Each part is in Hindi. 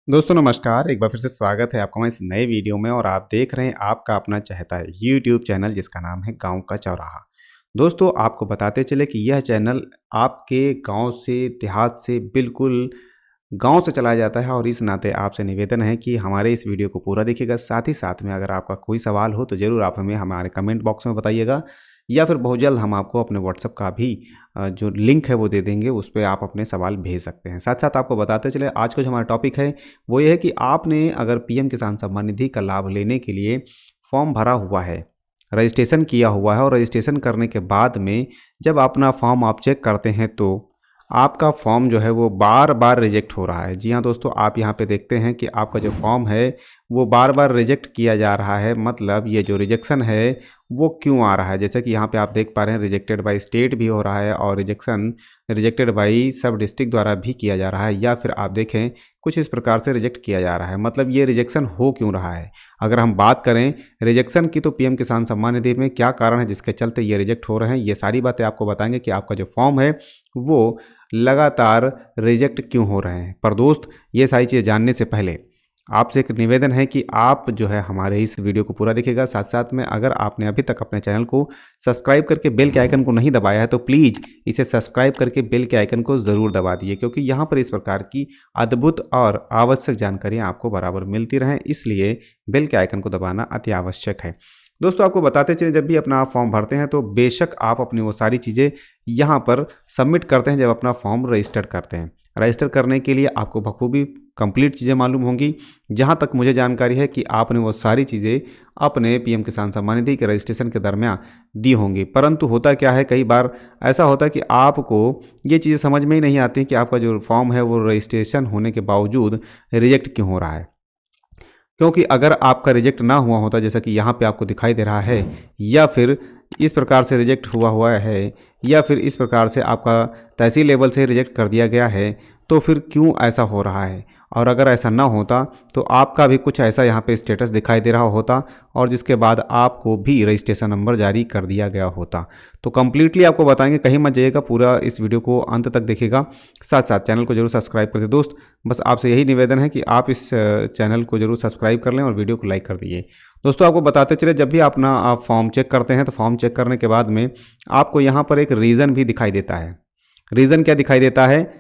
दोस्तों नमस्कार, एक बार फिर से स्वागत है आपका मैं इस नए वीडियो में। और आप देख रहे हैं आपका अपना चहेता है यूट्यूब चैनल जिसका नाम है गांव का चौराहा। दोस्तों आपको बताते चले कि यह चैनल आपके गांव से देहात से बिल्कुल गांव से चलाया जाता है। और इस नाते आपसे निवेदन है कि हमारे इस वीडियो को पूरा देखिएगा। साथ ही साथ में अगर आपका कोई सवाल हो तो ज़रूर आप हमें हमारे कमेंट बॉक्स में बताइएगा, या फिर बहुत जल्द हम आपको अपने व्हाट्सएप का भी जो लिंक है वो दे देंगे, उस पर आप अपने सवाल भेज सकते हैं। साथ साथ आपको बताते चले आज का जो हमारा टॉपिक है वो ये है कि आपने अगर पीएम किसान सम्मान निधि का लाभ लेने के लिए फॉर्म भरा हुआ है, रजिस्ट्रेशन किया हुआ है, और रजिस्ट्रेशन करने के बाद में जब अपना फॉर्म आप चेक करते हैं तो आपका फॉर्म जो है वो बार बार रिजेक्ट हो रहा है। जी हाँ दोस्तों, आप यहाँ पे देखते हैं कि आपका जो फॉर्म है वो बार बार रिजेक्ट किया जा रहा है। मतलब ये जो रिजेक्शन है वो क्यों आ रहा है, जैसे कि यहाँ पे आप देख पा रहे हैं रिजेक्टेड बाय स्टेट भी हो रहा है और रिजेक्टेड बाय सब डिस्ट्रिक्ट द्वारा भी किया जा रहा है, या फिर आप देखें कुछ इस प्रकार से रिजेक्ट किया जा रहा है। मतलब ये रिजेक्शन हो क्यों रहा है। अगर हम बात करें रिजेक्शन की तो पीएम किसान सम्मान निधि में क्या कारण है जिसके चलते ये रिजेक्ट हो रहे हैं, ये सारी बातें आपको बताएंगे कि आपका जो फॉर्म है वो लगातार रिजेक्ट क्यों हो रहे हैं। पर दोस्त ये सारी चीज़ें जानने से पहले आपसे एक निवेदन है कि आप जो है हमारे इस वीडियो को पूरा देखिएगा। साथ साथ में अगर आपने अभी तक अपने चैनल को सब्सक्राइब करके बेल के आइकन को नहीं दबाया है तो प्लीज़ इसे सब्सक्राइब करके बेल के आइकन को ज़रूर दबा दिए, क्योंकि यहाँ पर इस प्रकार की अद्भुत और आवश्यक जानकारियाँ आपको बराबर मिलती रहें, इसलिए बेल के आइकन को दबाना अति आवश्यक है। दोस्तों आपको बताते चलें, जब भी अपना आप फॉर्म भरते हैं तो बेशक आप अपनी वो सारी चीज़ें यहाँ पर सबमिट करते हैं जब अपना फॉर्म रजिस्टर करते हैं। रजिस्टर करने के लिए आपको बखूबी कंप्लीट चीज़ें मालूम होंगी। जहाँ तक मुझे जानकारी है कि आपने वो सारी चीज़ें अपने पीएम किसान सम्मान निधि के रजिस्ट्रेशन के दरमियान दी होंगी। परंतु होता क्या है, कई बार ऐसा होता है कि आपको ये चीज़ें समझ में ही नहीं आती कि आपका जो फॉर्म है वो रजिस्ट्रेशन होने के बावजूद रिजेक्ट क्यों हो रहा है। क्योंकि अगर आपका रिजेक्ट ना हुआ होता, जैसा कि यहाँ पे आपको दिखाई दे रहा है, या फिर इस प्रकार से रिजेक्ट हुआ है, या फिर इस प्रकार से आपका तहसील लेवल से रिजेक्ट कर दिया गया है, तो फिर क्यों ऐसा हो रहा है। और अगर ऐसा ना होता तो आपका भी कुछ ऐसा यहाँ पे स्टेटस दिखाई दे रहा होता, और जिसके बाद आपको भी रजिस्ट्रेशन नंबर जारी कर दिया गया होता। तो कम्प्लीटली आपको बताएंगे, कहीं मत जाइएगा, पूरा इस वीडियो को अंत तक देखिएगा। साथ साथ चैनल को जरूर सब्सक्राइब कर दे दोस्त। बस आपसे यही निवेदन है कि आप इस चैनल को जरूर सब्सक्राइब कर लें और वीडियो को लाइक कर दीजिए। दोस्तों आपको बताते चले, जब भी अपना आप फॉर्म चेक करते हैं तो फॉर्म चेक करने के बाद में आपको यहाँ पर एक रीज़न भी दिखाई देता है। रीज़न क्या दिखाई देता है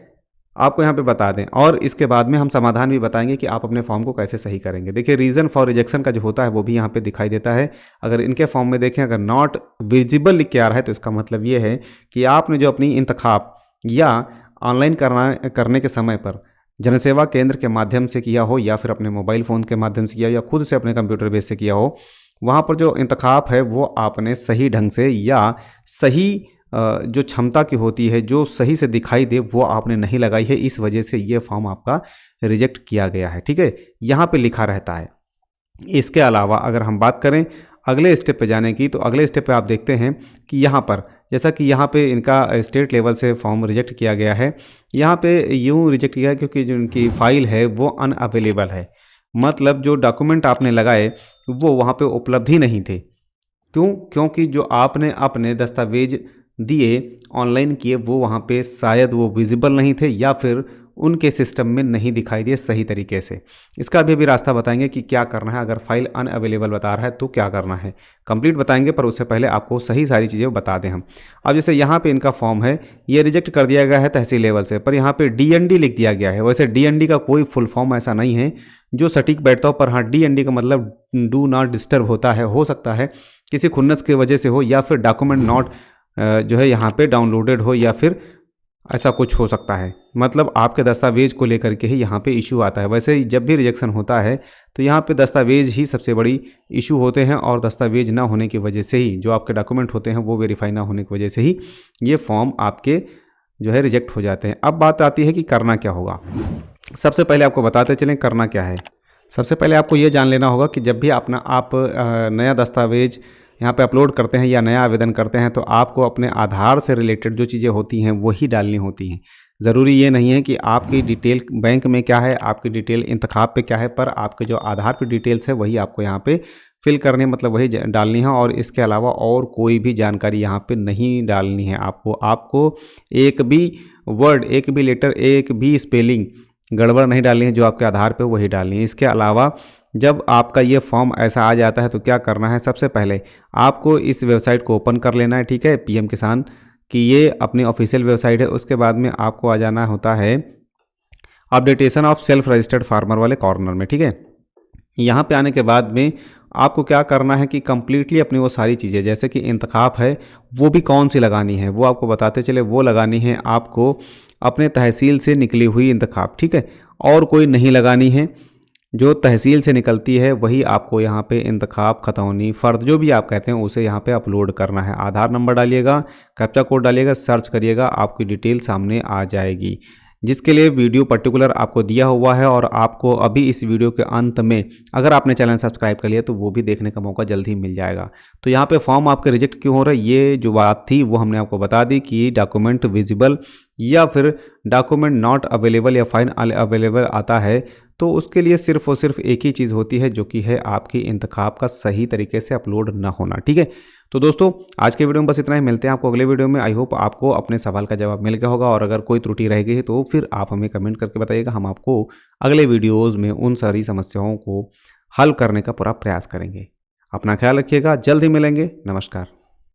आपको यहाँ पे बता दें, और इसके बाद में हम समाधान भी बताएंगे कि आप अपने फॉर्म को कैसे सही करेंगे। देखिए रीज़न फॉर रिजेक्शन का जो होता है वो भी यहाँ पे दिखाई देता है। अगर इनके फॉर्म में देखें, अगर नॉट विजिबल लिख के आ रहा है तो इसका मतलब ये है कि आपने जो अपनी इंतखाब या ऑनलाइन करने के समय पर जनसेवा केंद्र के माध्यम से किया हो, या फिर अपने मोबाइल फ़ोन के माध्यम से किया हो, या खुद से अपने कंप्यूटर बेस से किया हो, वहाँ पर जो इंतखाब है वो आपने सही ढंग से या सही जो क्षमता की होती है, जो सही से दिखाई दे, वो आपने नहीं लगाई है। इस वजह से ये फॉर्म आपका रिजेक्ट किया गया है। ठीक है, यहाँ पे लिखा रहता है। इसके अलावा अगर हम बात करें अगले स्टेप पे जाने की, तो अगले स्टेप पे आप देखते हैं कि यहाँ पर जैसा कि यहाँ पे इनका स्टेट लेवल से फॉर्म रिजेक्ट किया गया है। यहाँ पे यूँ रिजेक्ट किया है क्योंकि जो इनकी फ़ाइल है वो अनअवेलेबल है। मतलब जो डॉक्यूमेंट आपने लगाए वो वहाँ पे उपलब्ध ही नहीं थे। क्यों? क्योंकि जो आपने अपने दस्तावेज दिए ऑनलाइन किए वो वहाँ पे शायद वो विजिबल नहीं थे, या फिर उनके सिस्टम में नहीं दिखाई दिए सही तरीके से। इसका भी रास्ता बताएंगे कि क्या करना है। अगर फाइल अनअवेलेबल बता रहा है तो क्या करना है, कंप्लीट बताएंगे, पर उससे पहले आपको सही सारी चीज़ें बता दें हम। अब जैसे यहाँ पे इनका फॉर्म है, ये रिजेक्ट कर दिया गया है तहसील लेवल से, पर यहाँ पे डीएनडी लिख दिया गया है। वैसे डीएनडी का कोई फुल फॉर्म ऐसा नहीं है जो सटीक बैठता हो, पर हाँ डीएनडी का मतलब डू नॉट डिस्टर्ब होता है। हो सकता है किसी खुन्नस की वजह से हो, या फिर डॉक्यूमेंट नॉट जो है यहाँ पे डाउनलोडेड हो, या फिर ऐसा कुछ हो सकता है। मतलब आपके दस्तावेज को लेकर के ही यहाँ पे इशू आता है। वैसे ही जब भी रिजेक्शन होता है तो यहाँ पे दस्तावेज ही सबसे बड़ी इशू होते हैं, और दस्तावेज ना होने की वजह से ही जो आपके डॉक्यूमेंट होते हैं वो वेरीफाई ना होने की वजह से ही ये फॉर्म आपके जो है रिजेक्ट हो जाते हैं। अब बात आती है कि करना क्या होगा। सबसे पहले आपको बताते चलें करना क्या है। सबसे पहले आपको ये जान लेना होगा कि जब भी अपना आप नया दस्तावेज यहाँ पे अपलोड करते हैं या नया आवेदन करते हैं तो आपको अपने आधार से रिलेटेड जो चीज़ें होती हैं वही डालनी होती हैं। ज़रूरी ये नहीं है कि आपकी डिटेल बैंक में क्या है, आपकी डिटेल इंतखाब पे क्या है, पर आपके जो आधार पे डिटेल्स है वही आपको यहाँ पे फिल करने, मतलब वही डालनी है। और इसके अलावा और कोई भी जानकारी यहाँ पे नहीं डालनी है आपको एक भी वर्ड, एक भी लेटर, एक भी स्पेलिंग गड़बड़ नहीं डालनी है, जो आपके आधार पे वही डालनी है। इसके अलावा जब आपका ये फॉर्म ऐसा आ जाता है तो क्या करना है, सबसे पहले आपको इस वेबसाइट को ओपन कर लेना है, ठीक है, पीएम किसान की ये अपनी ऑफिशियल वेबसाइट है। उसके बाद में आपको आ जाना होता है updation of self registered farmer वाले कॉर्नर में, ठीक है। यहाँ पे आने के बाद में आपको क्या करना है कि कम्प्लीटली अपनी वो सारी चीज़ें, जैसे कि इंतखाब है वो भी कौन सी लगानी है वो आपको बताते चले। वो लगानी है आपको अपने तहसील से निकली हुई इंतखाब, ठीक है, और कोई नहीं लगानी है। जो तहसील से निकलती है वही आपको यहाँ पे इंतखाब, खतौनी, फ़र्द, जो भी आप कहते हैं उसे यहाँ पे अपलोड करना है। आधार नंबर डालिएगा, कैप्चा कोड डालिएगा, सर्च करिएगा, आपकी डिटेल सामने आ जाएगी, जिसके लिए वीडियो पर्टिकुलर आपको दिया हुआ है। और आपको अभी इस वीडियो के अंत में अगर आपने चैनल सब्सक्राइब कर लिया तो वो भी देखने का मौका जल्द ही मिल जाएगा। तो यहाँ पे फॉर्म आपके रिजेक्ट क्यों हो रहा है, ये जो बात थी वो हमने आपको बता दी कि डॉक्यूमेंट विजिबल या फिर डॉक्यूमेंट नॉट अवेलेबल या फाइन अवेलेबल आता है, तो उसके लिए सिर्फ और सिर्फ एक ही चीज़ होती है, जो कि है आपकी इंतखाब का सही तरीके से अपलोड ना होना, ठीक है। तो दोस्तों आज के वीडियो में बस इतना ही, मिलते हैं आपको अगले वीडियो में। आई होप आपको अपने सवाल का जवाब मिल गया होगा, और अगर कोई त्रुटि रह गई है तो फिर आप हमें कमेंट करके बताइएगा। हम आपको अगले वीडियोज़ में उन सारी समस्याओं को हल करने का पूरा प्रयास करेंगे। अपना ख्याल रखिएगा, जल्द ही मिलेंगे, नमस्कार।